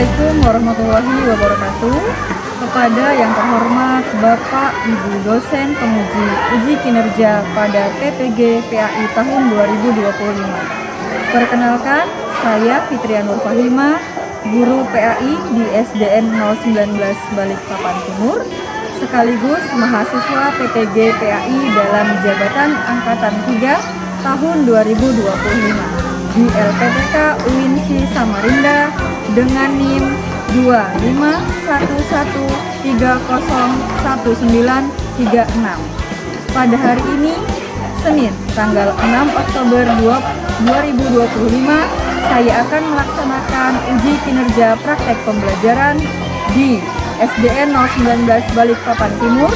Assalamualaikum warahmatullahi wabarakatuh. Kepada yang terhormat Bapak Ibu dosen penguji uji kinerja pada PPG PAI tahun 2025. Perkenalkan, saya Fitrian Nur Fahima, guru PAI di SDN 019 Balikpapan Timur, sekaligus mahasiswa PPG PAI dalam jabatan Angkatan 3 tahun 2025 di LPTK UINSI Samarinda dengan NIM 2511301936. Pada hari ini, Senin, tanggal 6 Oktober 2025, saya akan melaksanakan uji kinerja praktek pembelajaran di SDN 019 Balikpapan Timur,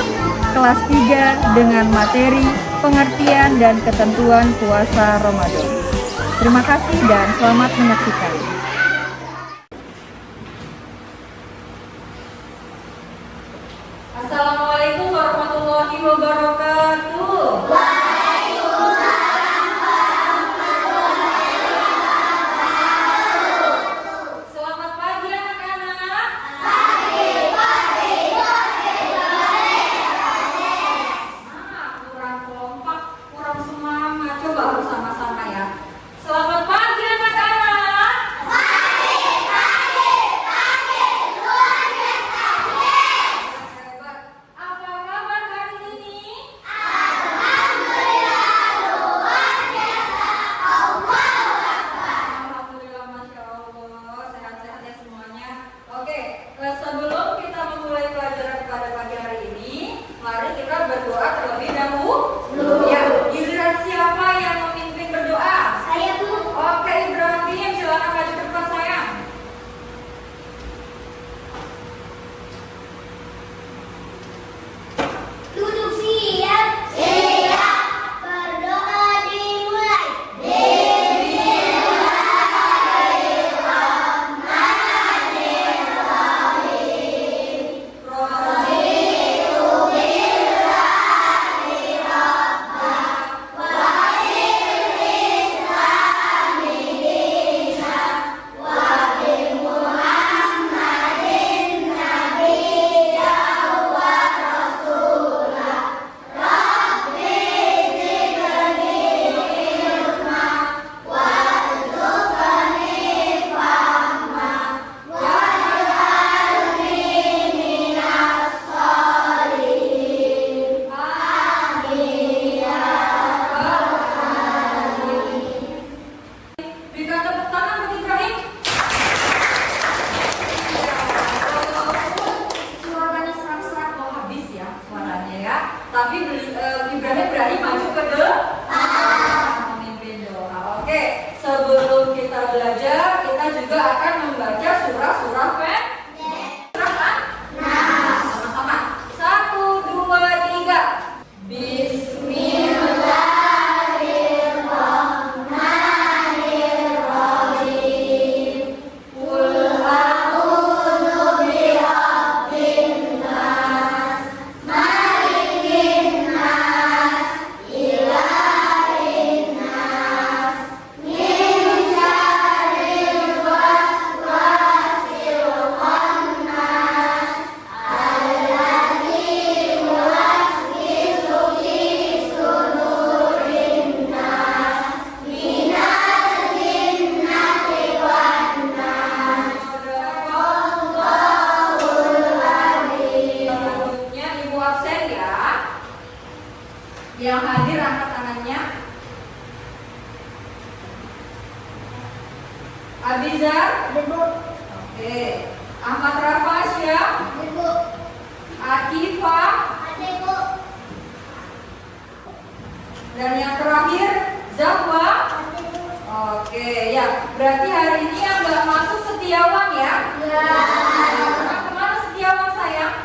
kelas 3 dengan materi pengertian dan ketentuan puasa Ramadan. Terima kasih dan selamat menyaksikan. Assalamualaikum warahmatullahi wabarakatuh. Selamat pagi anak-anak. Kurang kompak, kurang semangat. Coba harus sama-sama ya. Selamat pagi anak-anak. Hebat. Apa kabar hari ini? Alhamdulillah, Masya Allah. Sehat-sehat ya semuanya. Oke, sebelum kita memulai pelajaran pada pagi hari ini, mari kita berdoa terlebih dahulu. Ya, giliran siapa yang memimpin berdoa? Saya Bu. Oke, Ibrahim, silakan maju ke depan sayang. Duduk siap. Siap. Berdoa dimulai. Berikan tepuk tangan buat Ibrahim. Suaranya serak-serak mau habis ya suaranya ya. Tapi Ibrahim berani maju ke depan memimpin doa. Oke, sebelum kita belajar, kita juga akan membaca surah-surah pendek. Surah kan? Sama-sama. 1, 2, 3. Selanjutnya ibu absen ya. Yang hadir angkat tangannya. Abizar. Ibu. Oke. Ahmad Rafasya. Ibu. Akifah. Ada Bu. Dan yang terakhir Zahwa. Ada Bu. Oke ya. Berarti hari ini yang nggak masuk Setiawan ya. Kemana Setiawan sayang?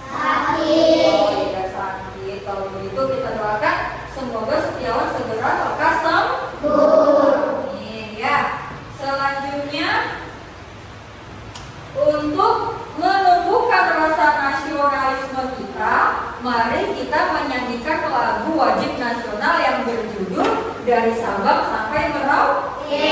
Sakit. Oh iya sakit. Kalau begitu kita doakan semoga Setiawan segera lekas sembuh. Amin ya. Selanjutnya untuk menumbuhkan rasa nasionalisme kita, mari kita menyanyikan lagu wajib nasional yang berjudul Dari Sabang Sampai Merauke.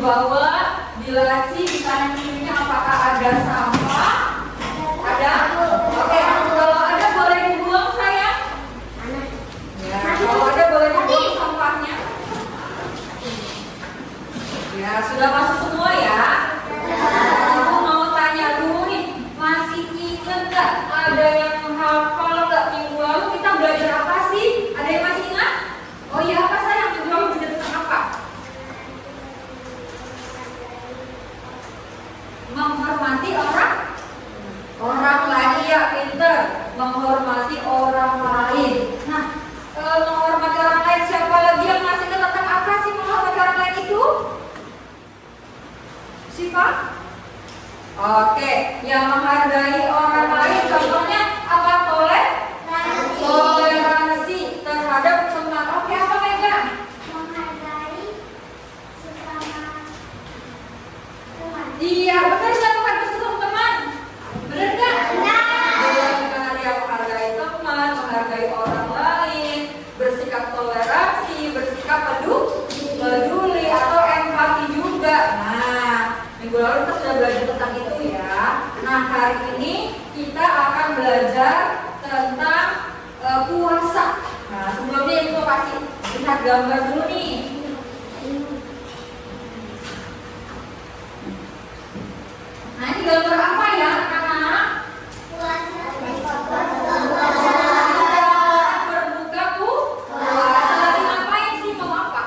bawah, di laci, di kanan kirinya apakah ada sampah? Ada? Oke, kalau ada boleh dibuang sayang? Ya, kalau ada boleh dibuang sampahnya. Ya, sudah masuk semua ya? Aku mau tanya dulu nih, masih ingat nggak? Ada yang hafal nggak minggu lalu kita belajar apa sih? Ada yang masih ingat? Oh iya, apa sayang minggu lalu belajar tentang apa? Menghormati orang lain, ya pinter. Menghormati orang lain. Nah, menghormati orang lain, siapa lagi yang masih ingat tentang apa sih menghormati orang lain itu? Sifat? Oke, yang menghargai orang lain contohnya apa? Toleransi terhadap teman. Oke, apa Mega? Menghargai sesama teman. Iya, benar nggak menghargai sesama teman? Benar nggak? Benar, yang menghargai teman, menghargai orang lain, bersikap toleransi, bersikap peduli atau empati juga. Nah, minggu lalu kita sudah belajar tentang itu ya. Nah, hari ini kita akan belajar tentang puasa. Nah, sebelumnya Ibu kasih lihat gambar dulu nih. Nah, ini gambar apa ya, anak-anak? Orang berbuka puasa. Lagi ngapain sih? Mau apa?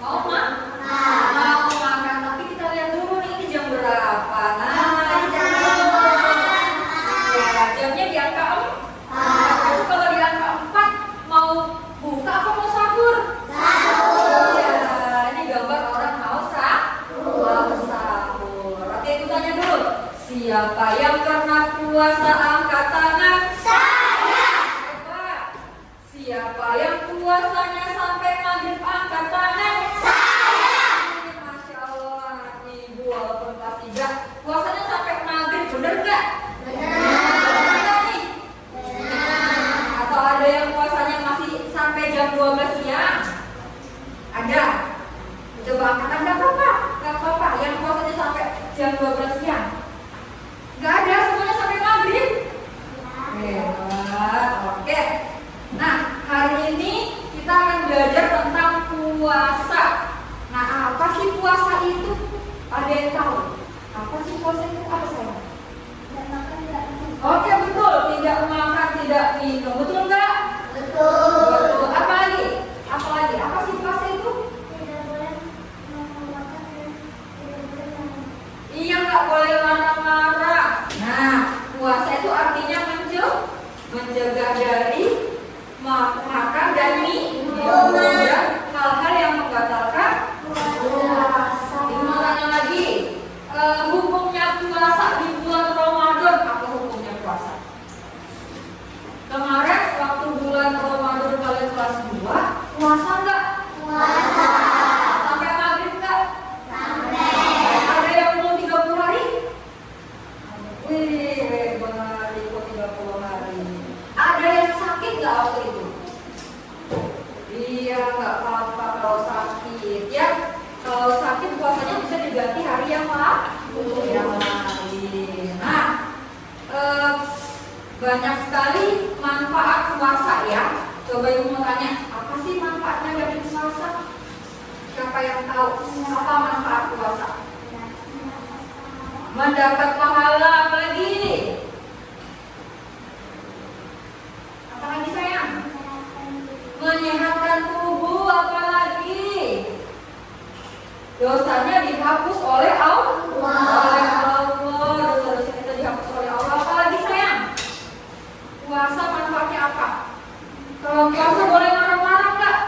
Mau makan. Tapi kita lihat dulu nih, ini jam berapa? Nah, ini jam berapa? Ya, jamnya di angka 4. Kalau di angka 4 mau buka apa mau sahur? Ya, ini gambar orang mau sahur. Oke, itu tanya dulu. Siapa yang pernah puasa angkat tangan? Saya. Hebat. Siapa yang puasanya sampai maghrib angkat tangan? Saya. Masya Allah, Ibu walaupun kelas 3 puasanya sampai maghrib, bener nggak? Bener nggak nih? Atau ada yang puasanya masih sampai jam 12 siang? Ada? Coba angkat tangan, nggak apa-apa. Yang puasanya sampai jam 12 siang? Nggak ada, semuanya sampai maghrib. Hebat, oke. Nah, hari ini kita akan belajar tentang puasa. Nah, apa sih puasa itu? Ada yang tahu? Apa sih puasa itu? Apa sayang? Tidak makan, tidak minum. Oke, betul. Tidak makan, tidak minum. Betul nggak? Betul. Betul. Apa lagi? Apa sih puasa itu? Tidak boleh makan, tidak boleh minum. Iya, nggak boleh marah-marah. Nah, puasa itu artinya mencegah dari makan dan minum dan hal-hal yang membatalkan puasa. Ini mau tanya lagi, hukumnya puasa di bulan Ramadan, apa hukumnya puasa? Kemarin waktu bulan Ramadan kalian kelas 2, puasa nggak? Puasa. Sampai maghrib nggak? Sampai. Ada yang belum 30 hari? Wih, hebat, ikut 30 hari. Ada yang sakit nggak waktu itu? Iya, nggak apa-apa kalau sakit ya. Kalau sakit puasanya bisa diganti hari yang lain. Nah, banyak sekali manfaat puasa ya. Coba Ibu mau tanya, apa sih manfaatnya dari puasa? Siapa yang tahu apa manfaat puasa? Mendapat pahala, apa lagi? Apa lagi sayang? Menyehatkan tubuh, apa lagi? Dosanya dihapus oleh Allah. Dosa-dosa kita dihapus oleh Allah. Apa lagi sayang? Puasa manfaatnya apa? Kalau puasa boleh marah-marah nggak?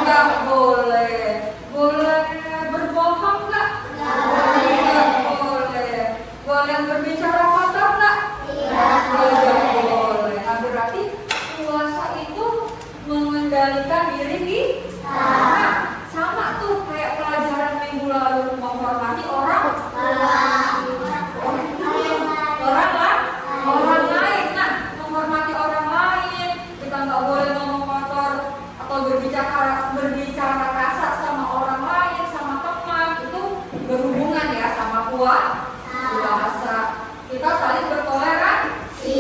Nggak boleh. Boleh berbohong nggak? Nggak boleh. Boleh berbicara kotor nggak? Tidak boleh. Nah, berarti puasa itu mengendalikan diri kita. Nah, sama tuh kayak pelajaran minggu lalu, menghormati orang lain. Nah, menghormati orang lain, kita nggak boleh ngomong kotor atau berbicara kasar sama orang lain, sama teman. puasa. Kita saling bertoleransi.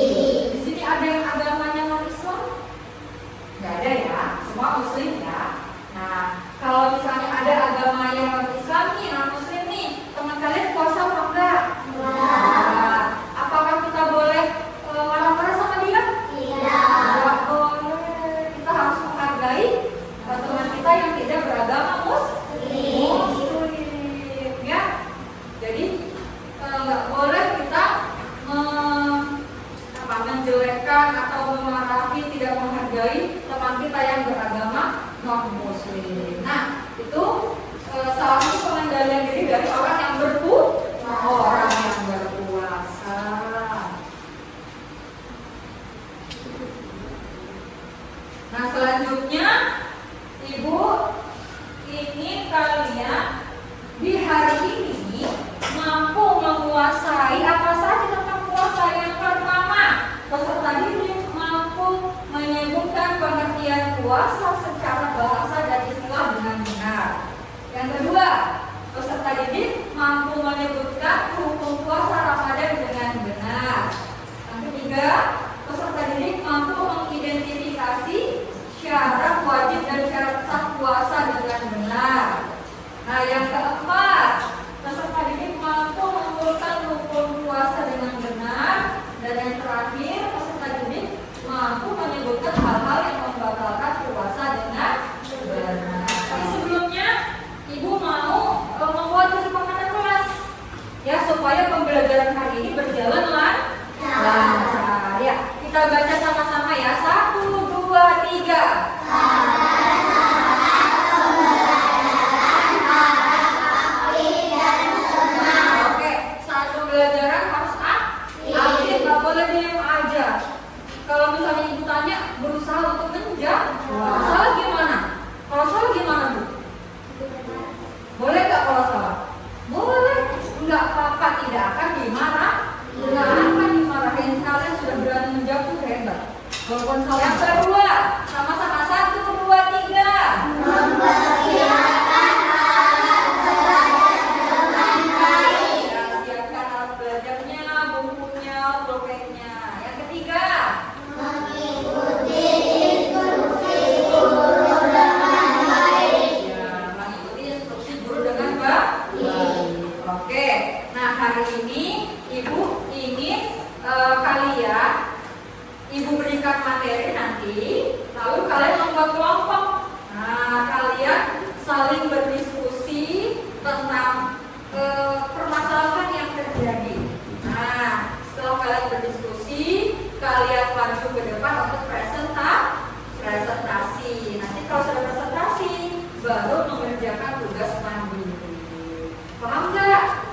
Di sini ada yang agamanya non-Islam? Nggak ada ya, semua Muslim ya. Nah, kalau misalnya ada agama yang non-Islam nih, non-Muslim nih, teman kalian puasa apa enggak? Nah, apakah kita boleh marah-marah sama dia? Tidak boleh. Kita harus menghargai teman kita yang tidak beragama Muslim, ya. Jadi nggak boleh kita menjelekkan atau memarahi, tidak menghargai teman kita yang beragama non-Muslim. Nah, itu salah satu pengendalian diri dari orang yang berpuasa. Nah, selanjutnya Ibu ingin kalian di hari ini mampu menguasai apa saja tentang puasa. Yang pertama, peserta didik mampu menyebutkan pengertian puasa secara bahasa dan istilah dengan benar. Yang kedua, peserta didik mampu menyebutkan hukum puasa Ramadan dengan benar. Yang ketiga, peserta didik mampu mengidentifikasi syarat wajib dan syarat sah puasa dengan benar. Nah, yang keempat, peserta didik mampu mengurutkan hukum puasa dengan benar. Dan yang terakhir, peserta didik mampu menyebutkan hal-hal yang membatalkan puasa dengan benar. Tapi sebelumnya, Ibu mau membuat kesepakatan kelas, ya, supaya pembelajaran hari ini berjalan lancar. Ya, kita baca sama-sama ya. 1, 2, 3. Oke, saat pembelajaran harus aktif, nggak boleh diam aja. Kalau misalnya Ibu tanya, berusaha untuk menjawab. Salah gimana? Kalau salah gimana, Bu? Boleh nggak kalau salah? Boleh. Nggak apa-apa, tidak akan dimarahin. Kalian sudah berani menjawab, itu hebat. Walaupun salah. Yang kedua, sama-sama 1, 2, 3. Mempersiapkan alat belajar dengan baik. Ya, siapkan alat belajarnya, bukunya, pulpennya. Yang ketiga, mengikuti instruksi guru dengan baik. Ya, mengikuti instruksi guru dengan baik. Oke. Nah, hari ini Ibu ingin kalian, Ibu berikan materi nanti, lalu kalian membuat kelompok. Nah, kalian saling berdiskusi tentang permasalahan yang terjadi. Nah, setelah kalian berdiskusi, kalian maju ke depan untuk presentasi. Nanti kalau sudah presentasi, baru mengerjakan tugas mandiri. Paham nggak?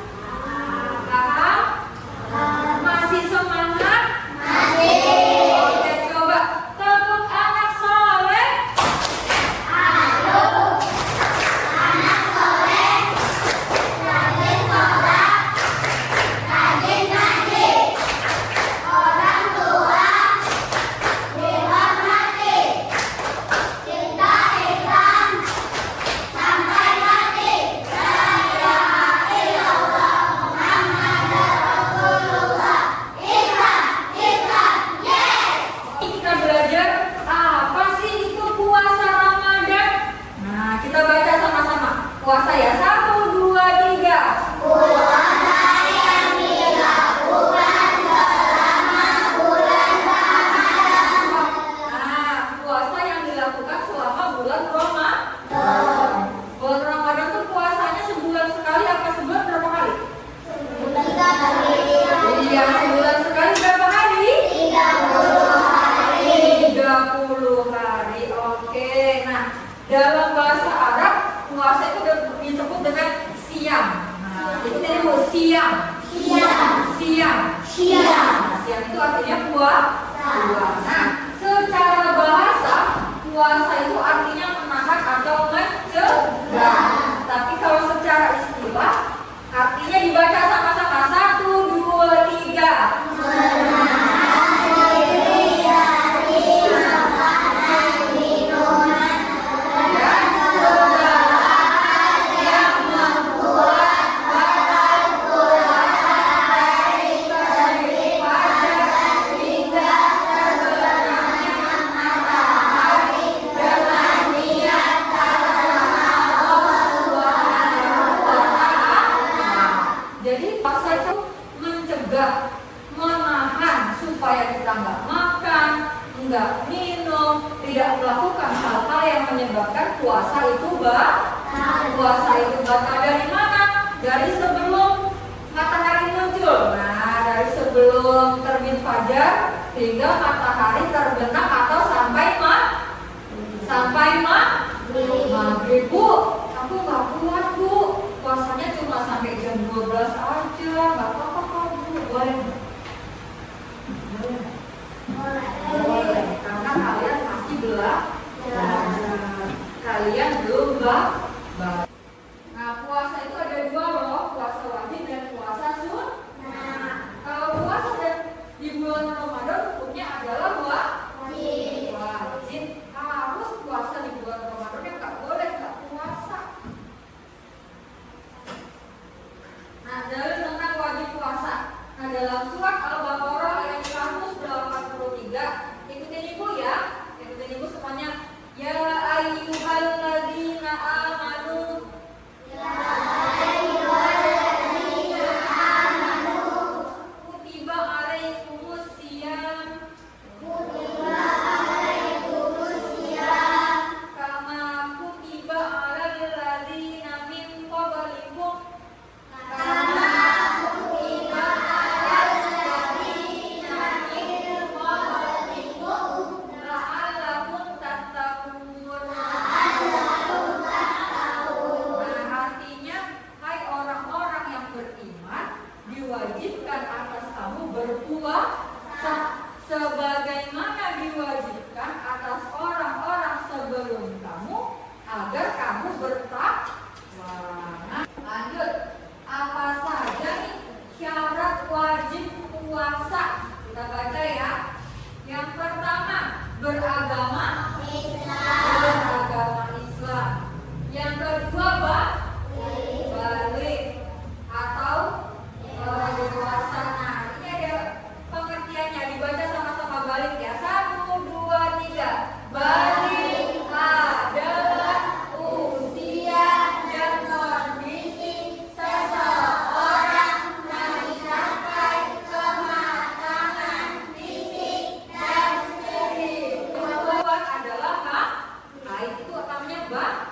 Paham? Masih semangat? Oke, coba tepuk anak soleh. Anak soleh, rajin sholat, rajin ngaji, orang tua dihormati, cinta Islam sampai mati. La ilaha illallah Muhammadur Rasulullah. Islam, yes. Kita belajar apa sih itu puasa Ramadan? Nah, kita baca sama-sama. Puasa ya, 1, 2, 3. Puasa yang dilakukan selama bulan Ramadan. Nah, puasa yang dilakukan selama bulan Ramadan. Bulan Ramadan tuh puasanya sebulan sekali apa sebulan berapa kali? Iya, sebulan sekali berapa hari? 30 hari. Oke. Nah, dalam bahasa Arab puasa itu disebut dengan siam. Nah, itu tadi mau siam. Siam. Nah, siam itu artinya puasa. Nah, secara bahasa puasa itu artinya menahan atau mencegah. Tapi kalau secara istilah artinya dibaca sama-sama. 1, 2, 3. Dan segala hal yang membuat batal puasa. mencegah, menahan supaya kita nggak makan, nggak minum, tidak melakukan hal-hal yang menyebabkan puasa itu batal. Dari mana? Dari sebelum matahari muncul. Nah, dari sebelum terbit fajar hingga matahari terbenam atau sampai maghrib. Bu, aku nggak kuat bu, puasanya cuma sampai jam 12 aja, nggak apa-apa kok bu, boleh? Boleh, karena kalian masih belajar, kalian belum belajar. Nah, puasa itu ada dua loh, puasa wajib dan puasa sunnah. Kalau puasa di bulan Ramadan hukumnya adalah wajib. Harus puasa di bulan Ramadan, yang nggak boleh nggak puasa. Nah, dalil tentang wajib puasa. Nah, dalam surat Al-Baqarah ayat 183, ikutin ibu ya, ikutin ibu semuanya. Ya ayyuhalladzina amanu. Kutiba alaikumus siyam. Kama kutiba alal ladzina min qablikum. La'allakum tattaqun. Nah, artinya, hai orang-orang yang beriman, diwajibkan atas kamu berpuasa sebagaimana diwajibkan atas orang-orang sebelum kamu agar kamu bertakwa. Nah, lanjut. Apa saja nih syarat wajib puasa? Kita baca ya. Yang pertama, beragama Islam. Yang kedua, balik atau dewasa. Nah, ini ada pengertiannya, dibaca sama-sama balik ya. 1, 2, 3. Balik adalah usia dan kondisi seseorang mencapai kematangan fisik dan spiritual. Adalah haid, itu namanya balik.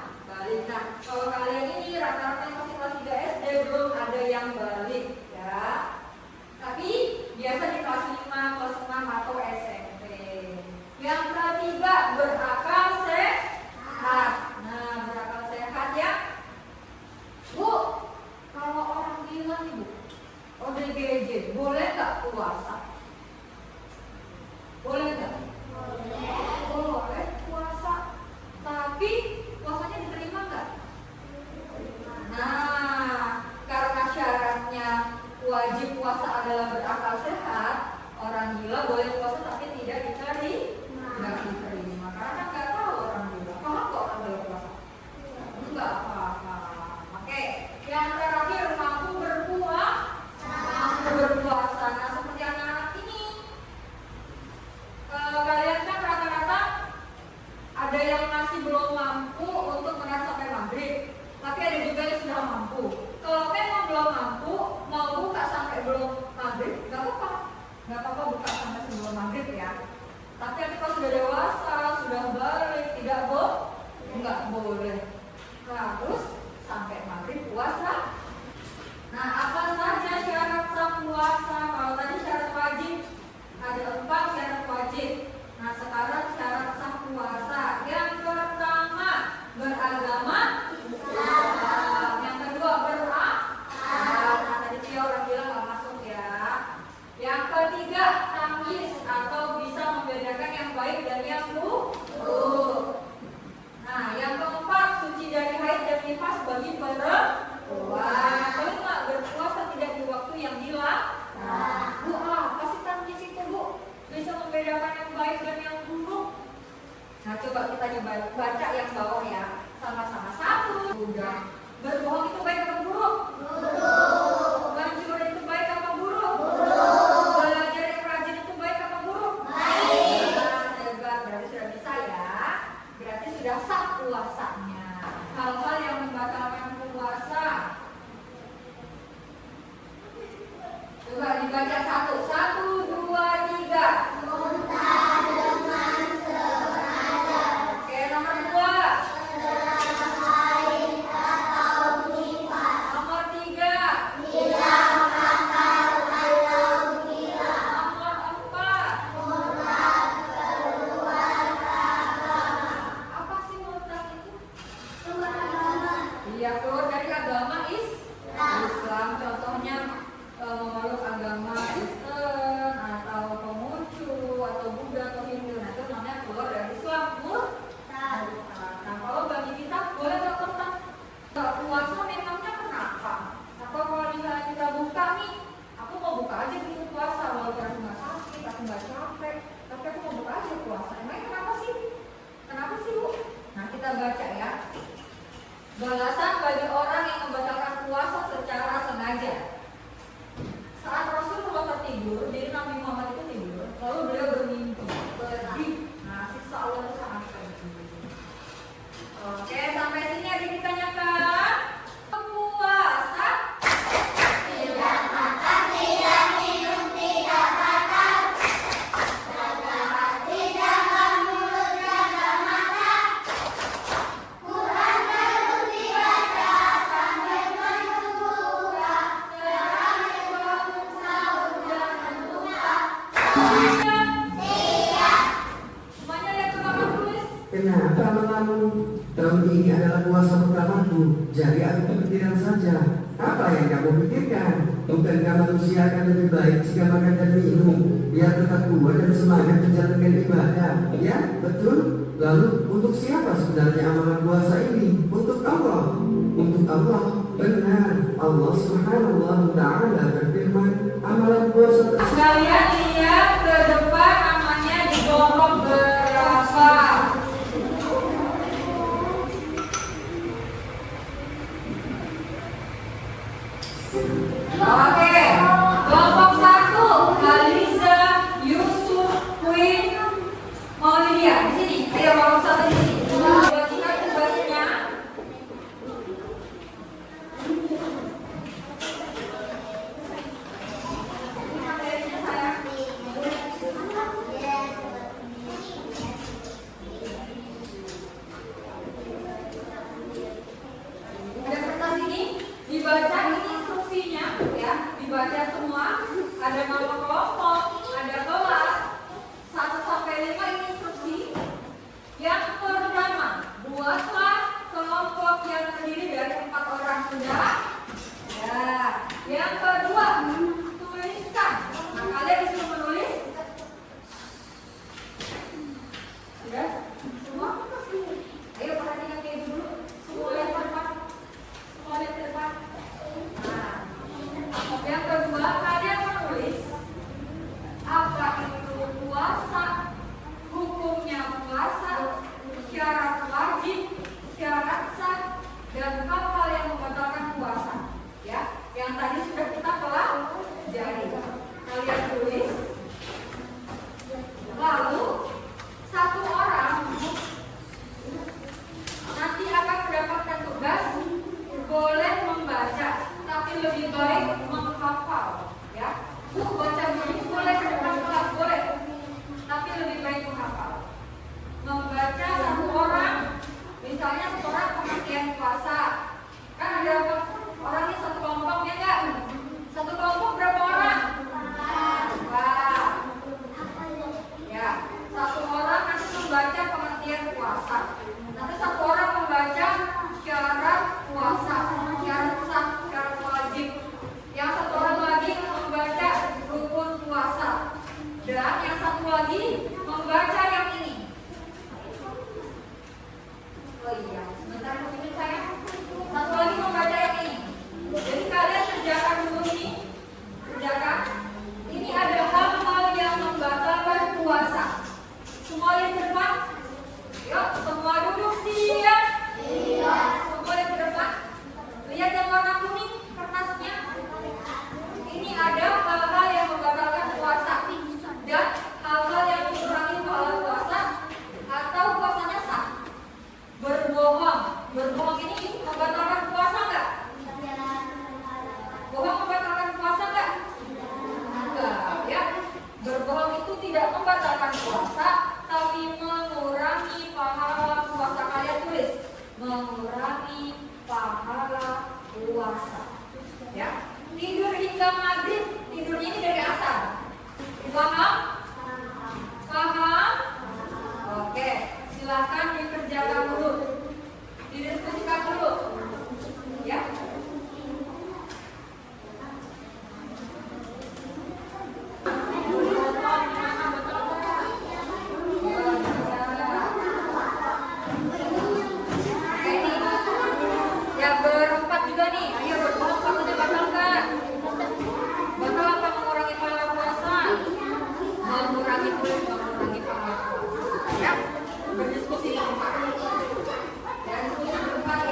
Nah, kalau kalian ini rata-rata yang masih kelas 3 SD belum ada yang balik ya. Tapi biasa di kelas 5, kelas 6 atau SMP. Yang ketiga, berakal sehat. Nah, berakal sehat ya. Bu, kalau orang gila nih bu, ODGJ, boleh nggak puasa? Boleh nggak? Boleh puasa. Tapi puasanya diterima nggak? Nah, karena syaratnya wajib puasa adalah berakal sehat, orang gila boleh puasa tapi tidak diterima. Nggak diterima karena nggak tahu orang gila. Paham kok orang gila puasa? Enggak apa-apa. Oke, yang terakhir mampu berpuasa. Nah, seperti anak-anak ini, kalian kan rata-rata ada yang masih belum mampu untuk menahan sampai maghrib, tapi ada juga yang sudah mampu. Kalau memang belum mampu, mau buka sampai belum maghrib, nggak apa-apa buka sampai sebelum maghrib ya. Tapi nanti kalau sudah dewasa, sudah balik, nggak boleh. Harus sampai maghrib puasa. Nah, apa saja syarat sah puasa? Kalau tadi syarat wajib ada 4 syarat wajib. Nah, sekarang syarat sah puasa. Yang pertama, beragama Islam. Yang kedua, berakal. Nah, tadi dia orang bilang nggak masuk ya. Yang ketiga, tamyiz atau bisa membedakan yang baik dan yang buruk. Nah, yang keempat, suci dari haid dan nifas bagi perempuan. Kelima, berpuasa tidak di waktu yang dilarang. Bu, apa sih tamyiz itu bu? Bisa membedakan yang baik dan yang buruk. Nah, Tahun ini adalah puasa pertamaku, jadi aku kepikiran saja. Apa yang kamu pikirkan? Bukankah manusia akan lebih baik jika makan dan minum, biar tetap kuat dan semangat menjalankan ibadah? Ya, betul. Lalu untuk siapa sebenarnya amalan puasa ini? Untuk Allah. Untuk Allah. Benar. Allah Subhanahu wa Ta'ala berfirman, amalan puasa tersebut. Kalian lihat ke depan namanya di kelompok berapa? Oke, kelompok 1, Haliza, Yusuf, Queen, mau Lydia di sini. Ayo kelompok 1 di sini. Bagikan tugasnya. Materinya sayang. Ada kertas ini, dibaca ini instruksinya ya, dibaca semua. Ada nama kelompok, ada kelas 1 sampai 5 ini instruksi. Yang pertama, buatlah kelompok yang terdiri dari 4 orang sudah. Ya. Yang kedua, tuliskan. Nah, kalian disuruh menulis. Sudah? Semua? Ayo perhatikan kayak dulu. Semua lihat ke depan. Semua lihat ke depan. Nah, yang kedua, kalian menulis apa itu puasa, hukumnya puasa, syarat wajib, syarat sah, dan hal-hal yang membatalkan puasa. Ya, yang tadi sudah kita pelajari. Kalian tulis. Lalu satu orang nanti akan mendapatkan tugas, boleh membaca, tapi lebih baik menghafal. Ya, baca dulu boleh ke depan kelas boleh, tapi lebih baik menghafal. Membaca satu orang, misalnya satu orang pengertian puasa, kan ada orang ini satu kelompok ya enggak? Satu kelompok berapa orang? Wah. Ya, satu orang nanti membaca pengertian puasa. Nanti satu orang membaca syarat puasa, syarat sah, syarat wajib. Yang satu orang lagi membaca rukun puasa. Dan yang satu lagi membaca yang ini. Oh iya, sebentar mungkin saya. Satu lagi membaca yang ini. Jadi kalian kerjakan dulu ini. Kerjakan. Ini ada hal-hal yang membatalkan puasa. Semua lihat ke depan. Yuk, semua duduk siap. Iya. Semua lihat ke depan. Lihat yang warna kuning kertasnya. Ini ada hal-hal yang membatalkan puasa dan hal-hal yang mengurangi pahala puasa atau puasanya sah. Berbohong. Berbohong ini membatalkan puasa enggak? Bohong membatalkan puasa enggak? Enggak, ya. Berbohong itu tidak membatalkan puasa, tapi mengurangi pahala puasa. Kalian tulis, mengurangi pahala puasa. Ya. Tidur hingga maghrib, tidurnya ini dari asar. Paham? Paham? Oke, silakan dikerjakan dulu. Didiskusikan dulu. Ya. Yang berempat juga nih, ayo berbohong patutnya batalkan. Batal apa mengurangi pahala puasa? Mengurangi pahala puasa. Ya, berdiskusi di tempat. Ya, diskusi di tempat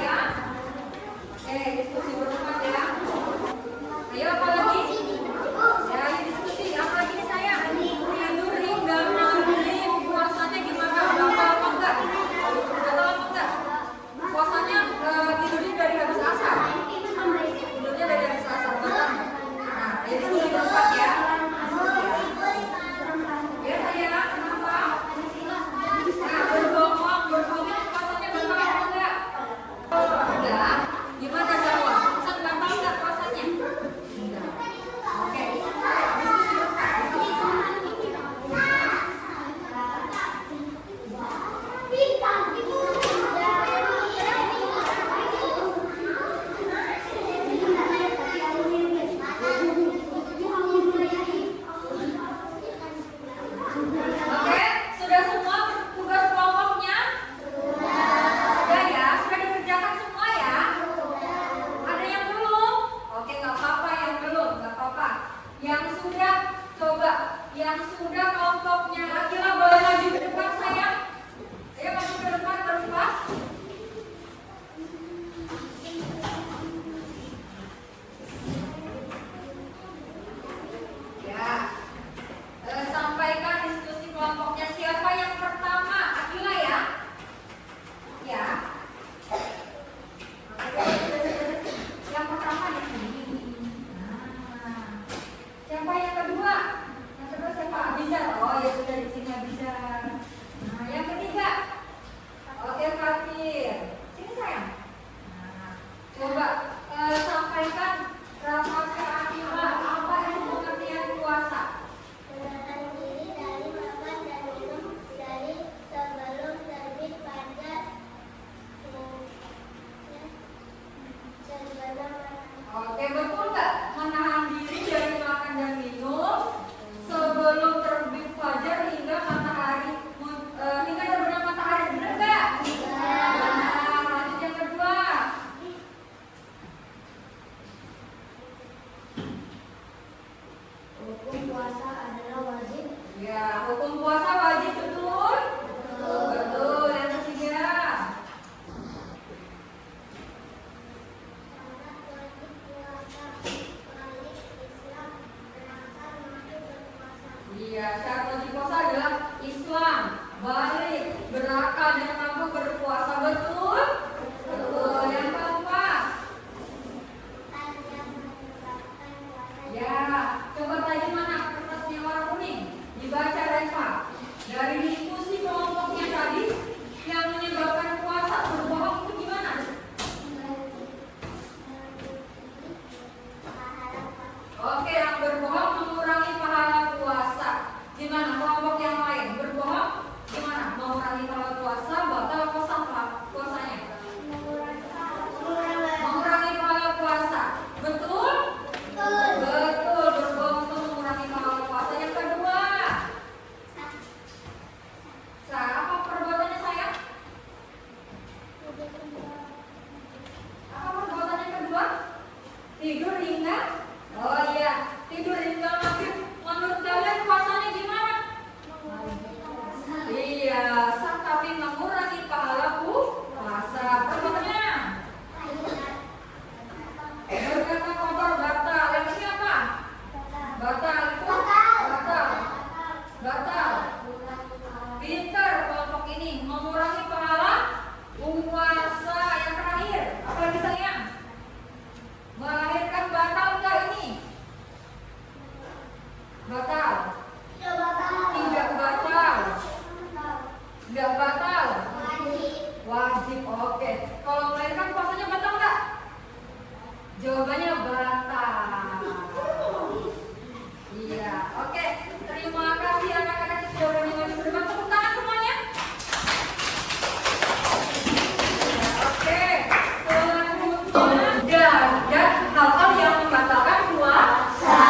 puasa adalah wajib. Ya, hukum puasa wajib betul? Betul. Yang ketiga. Syarat wajib puasa balik Islam berangkat masuk berpuasa. Iya, syarat wajib puasa adalah Islam, balik, berakal dan mampu berpuasa. Betul? Betul. Yang keempat. Tanda menyebabkan puasa. Ya, coba tadi mana kertasnya warna kuning? Dibaca Reva. Dari diskusi kelompoknya tadi, yang menyebabkan puasa berbohong itu gimana? Oke, yang berbohong mengurangi pahala puasa. Gimana kelompok yang lain? Berbohong gimana? Mengurangi pahala puasa, batal apa sah puasanya? Mengurangi pahala puasa. Betul? Betul, berbohong itu mengurangi pahala puasa. Yang kedua, apa perbuatannya sayang? Apa perbuatannya kedua? Tidur hingga? Oh iya, tidur hingga maghrib. Menurut kalian puasanya gimana? Iya, sah tapi mengurangi pahala puasa. Perbuatannya? Berkata kotor batal. Yang ini apa? Batal itu? Batal. Pintar kelompok ini mengurangi pahala puasa. Yang terakhir, apa lagi sayang? Melahirkan batal enggak ini? Batal. Tidak batal. Enggak batal. Wajib. Oke. Kalau melahirkan puasanya batal enggak? Jawabannya batal. Iya. Oke. Terima kasih anak-anak yang sudah berani maju ke depan. Tepuk tangan semuanya. Oke. Selanjutnya dan hal-hal yang membatalkan puasa.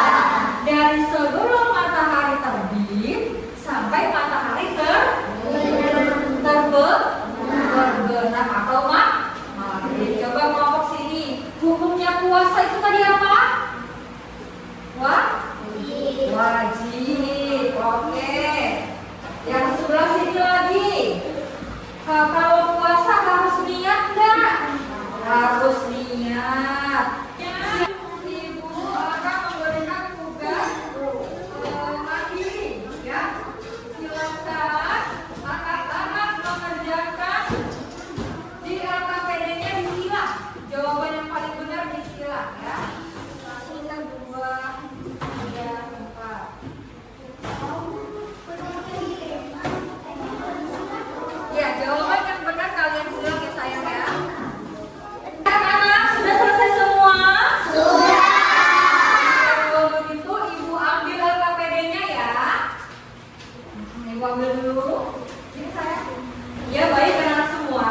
Dari sebelum matahari terbit sampai matahari terbenam atau maghrib. Coba kelompok sini. Hukumnya puasa itu tadi apa? Wajib. Oke. Yang sebelah sini lagi. Kalau puasa harus niat enggak? Harus niat. Ibu akan memberikan tugas mandiri, ya. Silakan anak-anak mengerjakan di LKPD-nya disilang. Jawaban yang paling benar disilang, ya. 1, 2, 3, 4. Ya, jawaban yang benar kalian silang ya sayang ya. Anak-anak sudah selesai semua? Sudah. Kalau begitu ibu ambil LKPD-nya ya. Ibu ambil dulu. Ini saya. Ya baik anak-anak semua.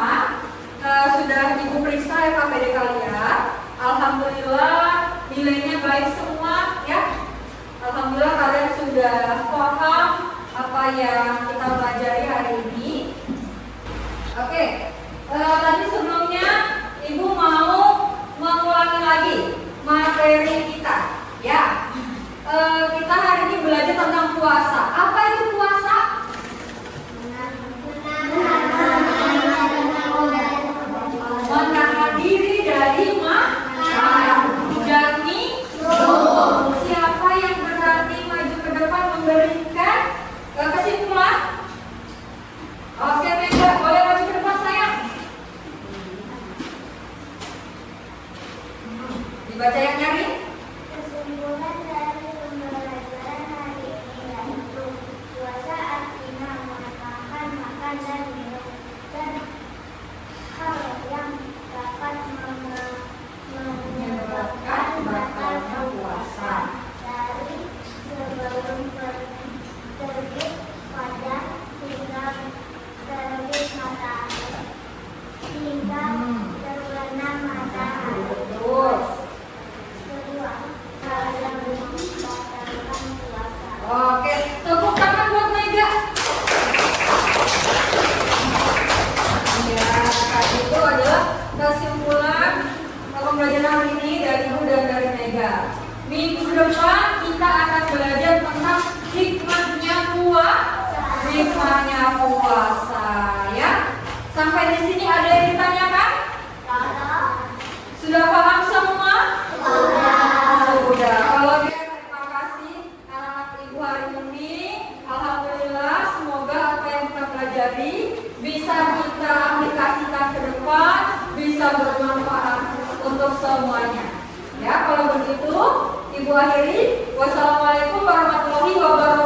Sudah ibu periksa LKPD kalian. Alhamdulillah nilainya baik semua ya. Alhamdulillah kalian sudah paham apa yang kita pelajari hari ini. Oke, tadi sebelumnya ibu mau mengulangi lagi materi kita, ya. Kita hari ini belajar tentang puasa. Apa itu puasa? Menahan diri dari makan dan minum. Siapa yang berarti maju ke depan memberikan kesimpulan? Oke, Mega, boleh maju ke depan sayang. Dibaca yang nyari. Kesimpulan dari pembelajaran hari ini yaitu puasa artinya menahan makan dan minum dan hal yang dapat menyebabkan batalnya puasa dari sebelum terbit fajar hingga terbit matahari hingga terbenam matahari. Terus. Kedua, hal yang membatalkan puasa. Oke, tepuk tangan buat Mega. Ya, tadi itu adalah kesimpulan pembelajaran hari ini dari Ibu dan dari Mega. Minggu depan kita akan belajar tentang hikmahnya puasa ya. Sampai di sini ada yang ditanyakan? Sudah paham semua? Sudah. Kalau dia terima kasih anak-anak ibu hari ini. Alhamdulillah, semoga apa yang kita pelajari bisa kita aplikasikan ke depan, bisa bermanfaat untuk semuanya. Ya, kalau begitu, Ibu akhiri. Wassalamualaikum warahmatullahi wabarakatuh.